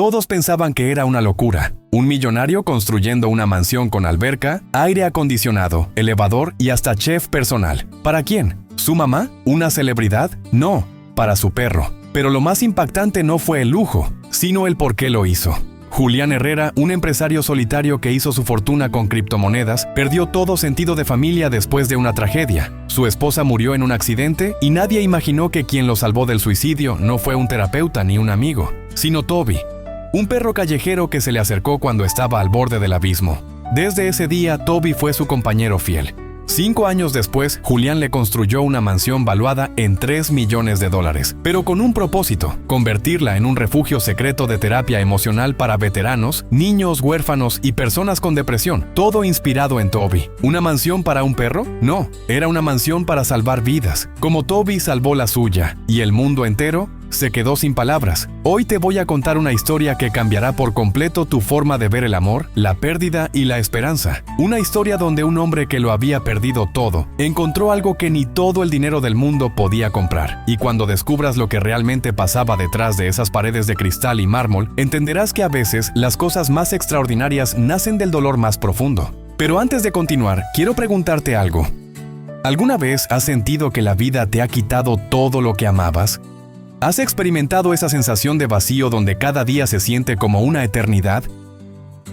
Todos pensaban que era una locura. Un millonario construyendo una mansión con alberca, aire acondicionado, elevador y hasta chef personal. ¿Para quién? ¿Su mamá? ¿Una celebridad? No, para su perro. Pero lo más impactante no fue el lujo, sino el por qué lo hizo. Julián Herrera, un empresario solitario que hizo su fortuna con criptomonedas, perdió todo sentido de familia después de una tragedia. Su esposa murió en un accidente y nadie imaginó que quien lo salvó del suicidio no fue un terapeuta ni un amigo, sino Toby, un perro callejero que se le acercó cuando estaba al borde del abismo. Desde ese día, Toby fue su compañero fiel. 5 años después, Julián le construyó una mansión valuada en $3 millones, pero con un propósito: convertirla en un refugio secreto de terapia emocional para veteranos, niños huérfanos y personas con depresión, todo inspirado en Toby. ¿Una mansión para un perro? No, era una mansión para salvar vidas. Como Toby salvó la suya y el mundo entero se quedó sin palabras. Hoy te voy a contar una historia que cambiará por completo tu forma de ver el amor, la pérdida y la esperanza. Una historia donde un hombre que lo había perdido todo encontró algo que ni todo el dinero del mundo podía comprar. Y cuando descubras lo que realmente pasaba detrás de esas paredes de cristal y mármol, entenderás que a veces las cosas más extraordinarias nacen del dolor más profundo. Pero antes de continuar, quiero preguntarte algo. ¿Alguna vez has sentido que la vida te ha quitado todo lo que amabas? ¿Has experimentado esa sensación de vacío donde cada día se siente como una eternidad?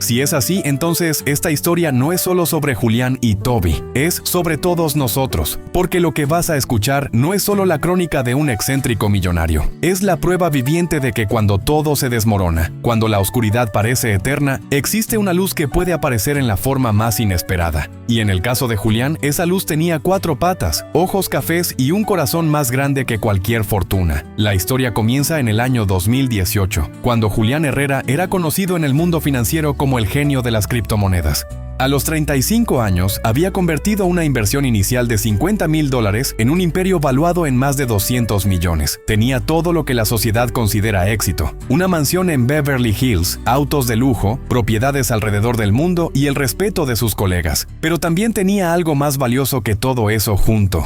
Si es así, entonces esta historia no es solo sobre Julián y Toby, es sobre todos nosotros, porque lo que vas a escuchar no es solo la crónica de un excéntrico millonario, es la prueba viviente de que cuando todo se desmorona, cuando la oscuridad parece eterna, existe una luz que puede aparecer en la forma más inesperada. Y en el caso de Julián, esa luz tenía 4 patas, ojos cafés y un corazón más grande que cualquier fortuna. La historia comienza en el año 2018, cuando Julián Herrera era conocido en el mundo financiero como el genio de las criptomonedas. A los 35 años, había convertido una inversión inicial de $50,000 en un imperio valuado en más de 200 millones. Tenía todo lo que la sociedad considera éxito: una mansión en Beverly Hills, autos de lujo, propiedades alrededor del mundo y el respeto de sus colegas. Pero también tenía algo más valioso que todo eso junto: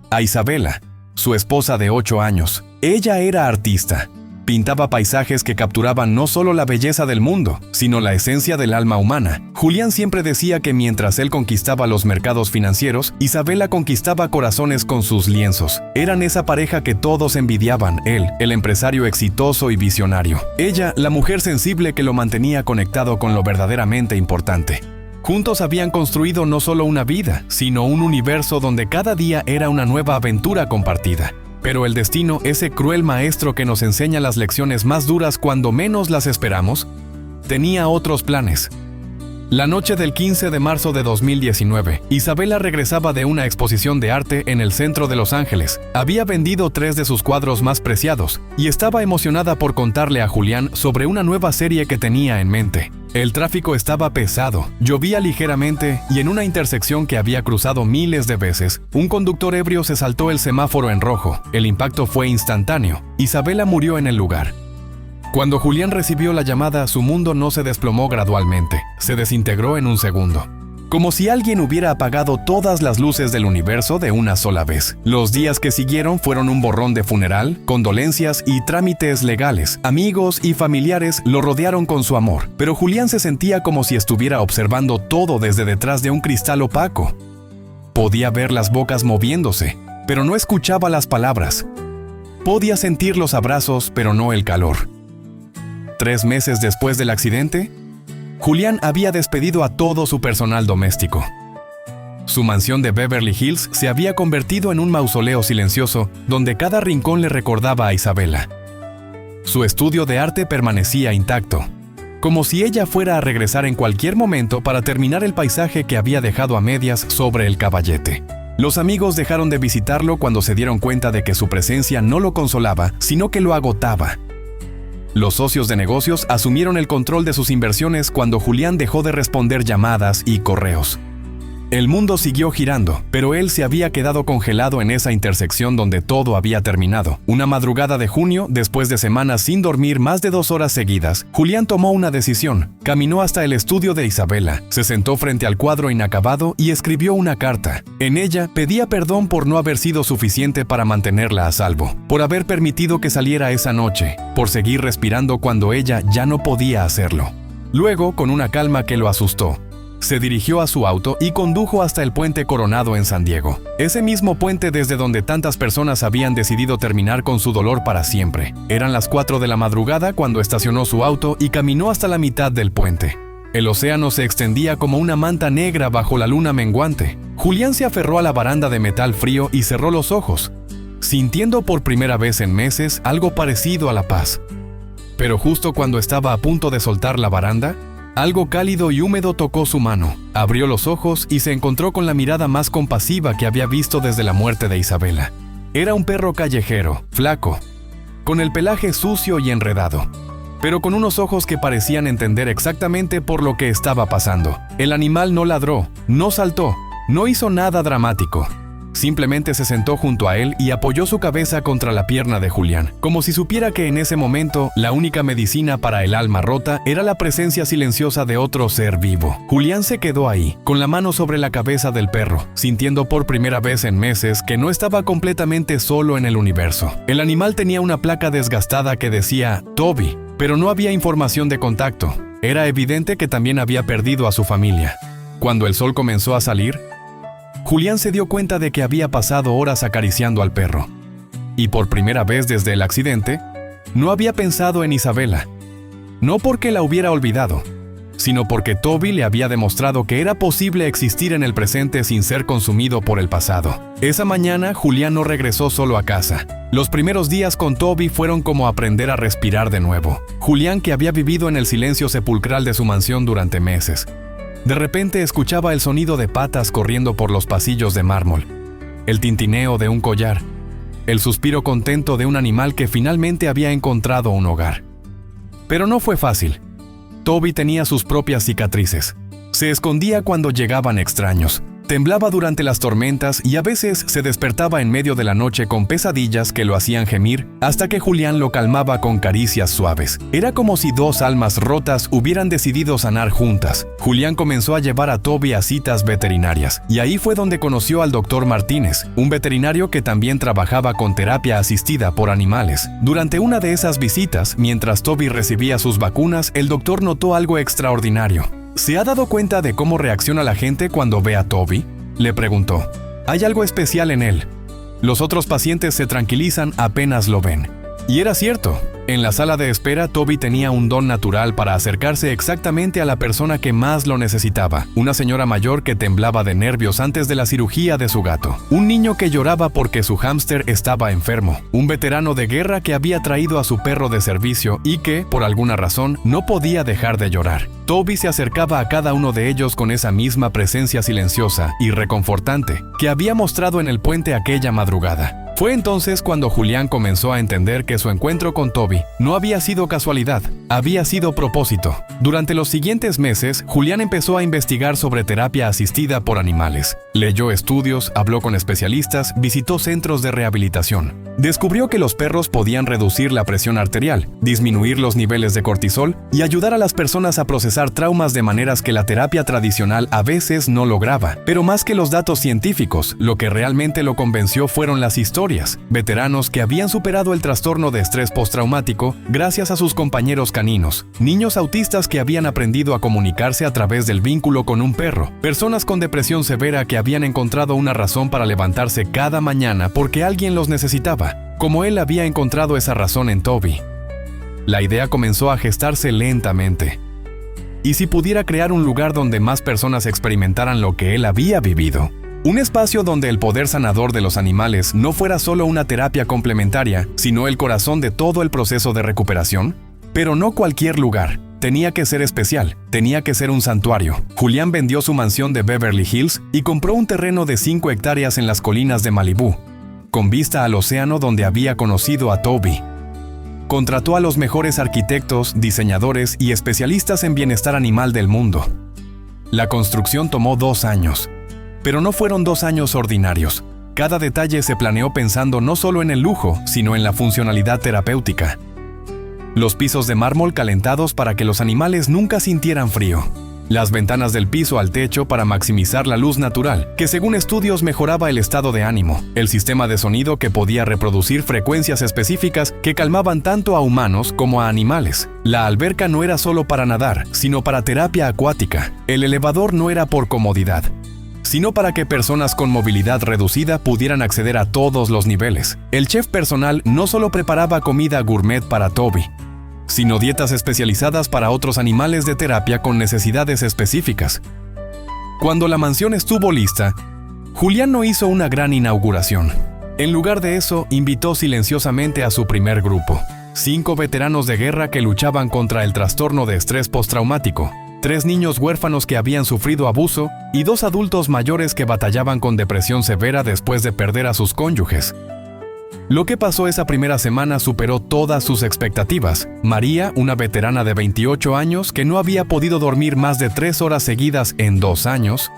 a Isabela, su esposa de 8 años. Ella era artista. Pintaba paisajes que capturaban no solo la belleza del mundo, sino la esencia del alma humana. Julián siempre decía que mientras él conquistaba los mercados financieros, Isabela conquistaba corazones con sus lienzos. Eran esa pareja que todos envidiaban: él, el empresario exitoso y visionario; ella, la mujer sensible que lo mantenía conectado con lo verdaderamente importante. Juntos habían construido no solo una vida, sino un universo donde cada día era una nueva aventura compartida. Pero el destino, ese cruel maestro que nos enseña las lecciones más duras cuando menos las esperamos, tenía otros planes. La noche del 15 de marzo de 2019, Isabela regresaba de una exposición de arte en el centro de Los Ángeles. Había vendido 3 de sus cuadros más preciados y estaba emocionada por contarle a Julián sobre una nueva serie que tenía en mente. El tráfico estaba pesado, llovía ligeramente y en una intersección que había cruzado miles de veces, un conductor ebrio se saltó el semáforo en rojo. El impacto fue instantáneo. Isabela murió en el lugar. Cuando Julián recibió la llamada, su mundo no se desplomó gradualmente, se desintegró en un segundo. Como si alguien hubiera apagado todas las luces del universo de una sola vez. Los días que siguieron fueron un borrón de funeral, condolencias y trámites legales. Amigos y familiares lo rodearon con su amor, pero Julián se sentía como si estuviera observando todo desde detrás de un cristal opaco. Podía ver las bocas moviéndose, pero no escuchaba las palabras. Podía sentir los abrazos, pero no el calor. 3 meses después del accidente, Julián había despedido a todo su personal doméstico. Su mansión de Beverly Hills se había convertido en un mausoleo silencioso donde cada rincón le recordaba a Isabela. Su estudio de arte permanecía intacto, como si ella fuera a regresar en cualquier momento para terminar el paisaje que había dejado a medias sobre el caballete. Los amigos dejaron de visitarlo cuando se dieron cuenta de que su presencia no lo consolaba, sino que lo agotaba. Los socios de negocios asumieron el control de sus inversiones cuando Julián dejó de responder llamadas y correos. El mundo siguió girando, pero él se había quedado congelado en esa intersección donde todo había terminado. Una madrugada de junio, después de semanas sin dormir más de 2 horas seguidas, Julián tomó una decisión. Caminó hasta el estudio de Isabela, se sentó frente al cuadro inacabado y escribió una carta. En ella pedía perdón por no haber sido suficiente para mantenerla a salvo, por haber permitido que saliera esa noche, por seguir respirando cuando ella ya no podía hacerlo. Luego, con una calma que lo asustó, se dirigió a su auto y condujo hasta el puente Coronado en San Diego. Ese mismo puente desde donde tantas personas habían decidido terminar con su dolor para siempre. Eran las 4 de la madrugada cuando estacionó su auto y caminó hasta la mitad del puente. El océano se extendía como una manta negra bajo la luna menguante. Julián se aferró a la baranda de metal frío y cerró los ojos, sintiendo por primera vez en meses algo parecido a la paz. Pero justo cuando estaba a punto de soltar la baranda, algo cálido y húmedo tocó su mano. Abrió los ojos y se encontró con la mirada más compasiva que había visto desde la muerte de Isabela. Era un perro callejero, flaco, con el pelaje sucio y enredado, pero con unos ojos que parecían entender exactamente por lo que estaba pasando. El animal no ladró, no saltó, no hizo nada dramático. Simplemente se sentó junto a él y apoyó su cabeza contra la pierna de Julián, como si supiera que en ese momento la única medicina para el alma rota era la presencia silenciosa de otro ser vivo. Julián se quedó ahí, con la mano sobre la cabeza del perro, sintiendo por primera vez en meses que no estaba completamente solo en el universo. El animal tenía una placa desgastada que decía Toby, pero no había información de contacto. Era evidente que también había perdido a su familia. Cuando el sol comenzó a salir, Julián se dio cuenta de que había pasado horas acariciando al perro. Y por primera vez desde el accidente, no había pensado en Isabela. No porque la hubiera olvidado, sino porque Toby le había demostrado que era posible existir en el presente sin ser consumido por el pasado. Esa mañana, Julián no regresó solo a casa. Los primeros días con Toby fueron como aprender a respirar de nuevo. Julián, que había vivido en el silencio sepulcral de su mansión durante meses, de repente escuchaba el sonido de patas corriendo por los pasillos de mármol, el tintineo de un collar, el suspiro contento de un animal que finalmente había encontrado un hogar. Pero no fue fácil. Toby tenía sus propias cicatrices. Se escondía cuando llegaban extraños. Temblaba durante las tormentas y a veces se despertaba en medio de la noche con pesadillas que lo hacían gemir hasta que Julián lo calmaba con caricias suaves. Era como si 2 almas rotas hubieran decidido sanar juntas. Julián comenzó a llevar a Toby a citas veterinarias y ahí fue donde conoció al doctor Martínez, un veterinario que también trabajaba con terapia asistida por animales. Durante una de esas visitas, mientras Toby recibía sus vacunas, el doctor notó algo extraordinario. ¿Se ha dado cuenta de cómo reacciona la gente cuando ve a Toby?, le preguntó. Hay algo especial en él. Los otros pacientes se tranquilizan apenas lo ven. Y era cierto. En la sala de espera, Toby tenía un don natural para acercarse exactamente a la persona que más lo necesitaba. Una señora mayor que temblaba de nervios antes de la cirugía de su gato. Un niño que lloraba porque su hámster estaba enfermo. Un veterano de guerra que había traído a su perro de servicio y que, por alguna razón, no podía dejar de llorar. Toby se acercaba a cada uno de ellos con esa misma presencia silenciosa y reconfortante que había mostrado en el puente aquella madrugada. Fue entonces cuando Julián comenzó a entender que su encuentro con Toby no había sido casualidad, había sido propósito. Durante los siguientes meses, Julián empezó a investigar sobre terapia asistida por animales. Leyó estudios, habló con especialistas, visitó centros de rehabilitación. Descubrió que los perros podían reducir la presión arterial, disminuir los niveles de cortisol y ayudar a las personas a procesar traumas de maneras que la terapia tradicional a veces no lograba. Pero más que los datos científicos, lo que realmente lo convenció fueron las historias. Veteranos que habían superado el trastorno de estrés postraumático gracias a sus compañeros caninos. Niños autistas que habían aprendido a comunicarse a través del vínculo con un perro. Personas con depresión severa que habían encontrado una razón para levantarse cada mañana porque alguien los necesitaba, como él había encontrado esa razón en Toby. La idea comenzó a gestarse lentamente. ¿Y si pudiera crear un lugar donde más personas experimentaran lo que él había vivido? Un espacio donde el poder sanador de los animales no fuera solo una terapia complementaria, sino el corazón de todo el proceso de recuperación. Pero no cualquier lugar. Tenía que ser especial, tenía que ser un santuario. Julián vendió su mansión de Beverly Hills y compró un terreno de 5 hectáreas en las colinas de Malibú, con vista al océano donde había conocido a Toby. Contrató a los mejores arquitectos, diseñadores y especialistas en bienestar animal del mundo. La construcción tomó 2 años. Pero no fueron 2 años ordinarios. Cada detalle se planeó pensando no solo en el lujo, sino en la funcionalidad terapéutica. Los pisos de mármol calentados para que los animales nunca sintieran frío. Las ventanas del piso al techo para maximizar la luz natural, que según estudios mejoraba el estado de ánimo. El sistema de sonido que podía reproducir frecuencias específicas que calmaban tanto a humanos como a animales. La alberca no era solo para nadar, sino para terapia acuática. El elevador no era por comodidad, sino para que personas con movilidad reducida pudieran acceder a todos los niveles. El chef personal no solo preparaba comida gourmet para Toby, sino dietas especializadas para otros animales de terapia con necesidades específicas. Cuando la mansión estuvo lista, Julián no hizo una gran inauguración. En lugar de eso, invitó silenciosamente a su primer grupo. 5 veteranos de guerra que luchaban contra el trastorno de estrés postraumático, 3 niños huérfanos que habían sufrido abuso y 2 adultos mayores que batallaban con depresión severa después de perder a sus cónyuges. Lo que pasó esa primera semana superó todas sus expectativas. María, una veterana de 28 años que no había podido dormir más de 3 horas seguidas en 2 años,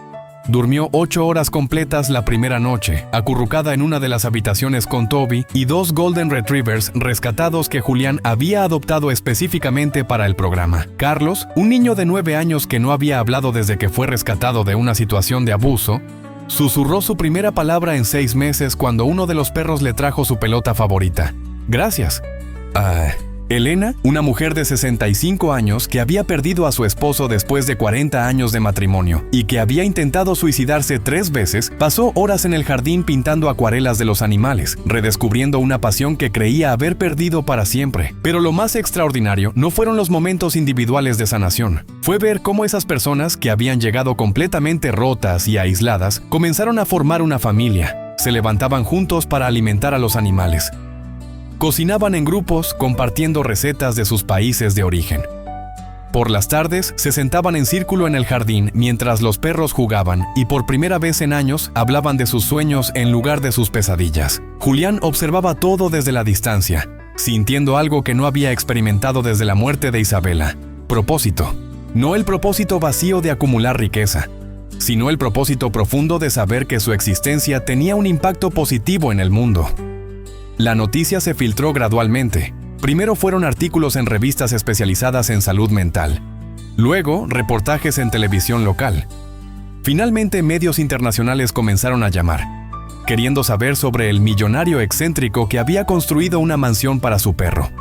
durmió 8 horas completas la primera noche, acurrucada en una de las habitaciones con Toby y 2 Golden Retrievers rescatados que Julián había adoptado específicamente para el programa. Carlos, un niño de 9 años que no había hablado desde que fue rescatado de una situación de abuso, susurró su primera palabra en 6 meses cuando uno de los perros le trajo su pelota favorita. Gracias. Elena, una mujer de 65 años que había perdido a su esposo después de 40 años de matrimonio y que había intentado suicidarse 3 veces, pasó horas en el jardín pintando acuarelas de los animales, redescubriendo una pasión que creía haber perdido para siempre. Pero lo más extraordinario no fueron los momentos individuales de sanación. Fue ver cómo esas personas que habían llegado completamente rotas y aisladas comenzaron a formar una familia. Se levantaban juntos para alimentar a los animales. Cocinaban en grupos, compartiendo recetas de sus países de origen. Por las tardes, se sentaban en círculo en el jardín mientras los perros jugaban y por primera vez en años hablaban de sus sueños en lugar de sus pesadillas. Julián observaba todo desde la distancia, sintiendo algo que no había experimentado desde la muerte de Isabela. Propósito. No el propósito vacío de acumular riqueza, sino el propósito profundo de saber que su existencia tenía un impacto positivo en el mundo. La noticia se filtró gradualmente. Primero fueron artículos en revistas especializadas en salud mental. Luego, reportajes en televisión local. Finalmente, medios internacionales comenzaron a llamar, queriendo saber sobre el millonario excéntrico que había construido una mansión para su perro.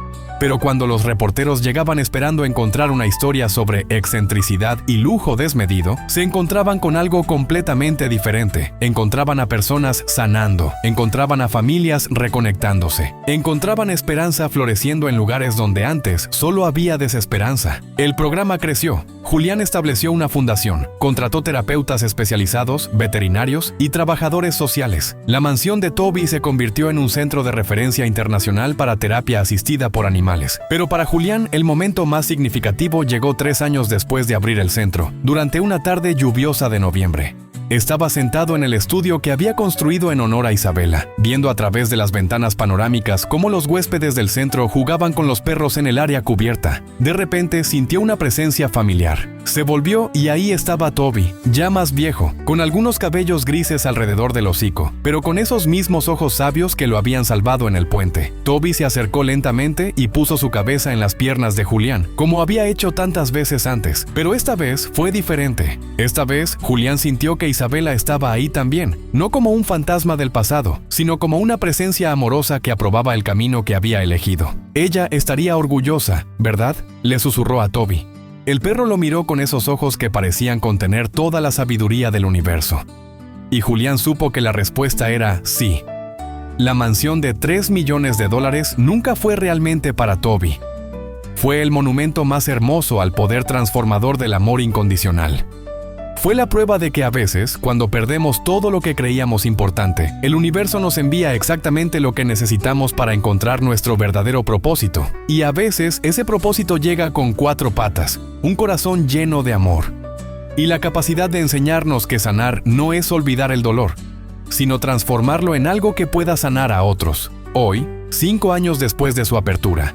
Pero cuando los reporteros llegaban esperando encontrar una historia sobre excentricidad y lujo desmedido, se encontraban con algo completamente diferente. Encontraban a personas sanando, encontraban a familias reconectándose, encontraban esperanza floreciendo en lugares donde antes solo había desesperanza. El programa creció. Julián estableció una fundación, contrató terapeutas especializados, veterinarios y trabajadores sociales. La mansión de Toby se convirtió en un centro de referencia internacional para terapia asistida por animales. Pero para Julián, el momento más significativo llegó 3 años después de abrir el centro, durante una tarde lluviosa de noviembre. Estaba sentado en el estudio que había construido en honor a Isabela, viendo a través de las ventanas panorámicas cómo los huéspedes del centro jugaban con los perros en el área cubierta. De repente sintió una presencia familiar. Se volvió y ahí estaba Toby, ya más viejo, con algunos cabellos grises alrededor del hocico, pero con esos mismos ojos sabios que lo habían salvado en el puente. Toby se acercó lentamente y puso su cabeza en las piernas de Julián, como había hecho tantas veces antes, pero esta vez fue diferente. Esta vez, Julián sintió que Isabela estaba ahí también, no como un fantasma del pasado, sino como una presencia amorosa que aprobaba el camino que había elegido. Ella estaría orgullosa, ¿verdad?, le susurró a Toby. El perro lo miró con esos ojos que parecían contener toda la sabiduría del universo. Y Julián supo que la respuesta era sí. La mansión de $3 millones nunca fue realmente para Toby. Fue el monumento más hermoso al poder transformador del amor incondicional. Fue la prueba de que a veces, cuando perdemos todo lo que creíamos importante, el universo nos envía exactamente lo que necesitamos para encontrar nuestro verdadero propósito. Y a veces ese propósito llega con 4 patas, un corazón lleno de amor. Y la capacidad de enseñarnos que sanar no es olvidar el dolor, sino transformarlo en algo que pueda sanar a otros. Hoy, 5 años después de su apertura,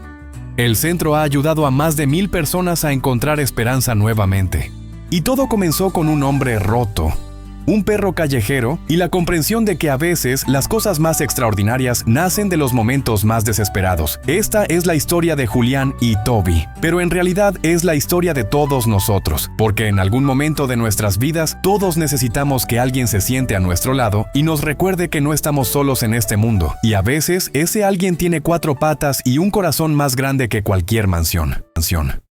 el centro ha ayudado a más de 1000 personas a encontrar esperanza nuevamente. Y todo comenzó con un hombre roto, un perro callejero y la comprensión de que a veces las cosas más extraordinarias nacen de los momentos más desesperados. Esta es la historia de Julián y Toby, pero en realidad es la historia de todos nosotros, porque en algún momento de nuestras vidas todos necesitamos que alguien se siente a nuestro lado y nos recuerde que no estamos solos en este mundo, y a veces ese alguien tiene 4 patas y un corazón más grande que cualquier mansión.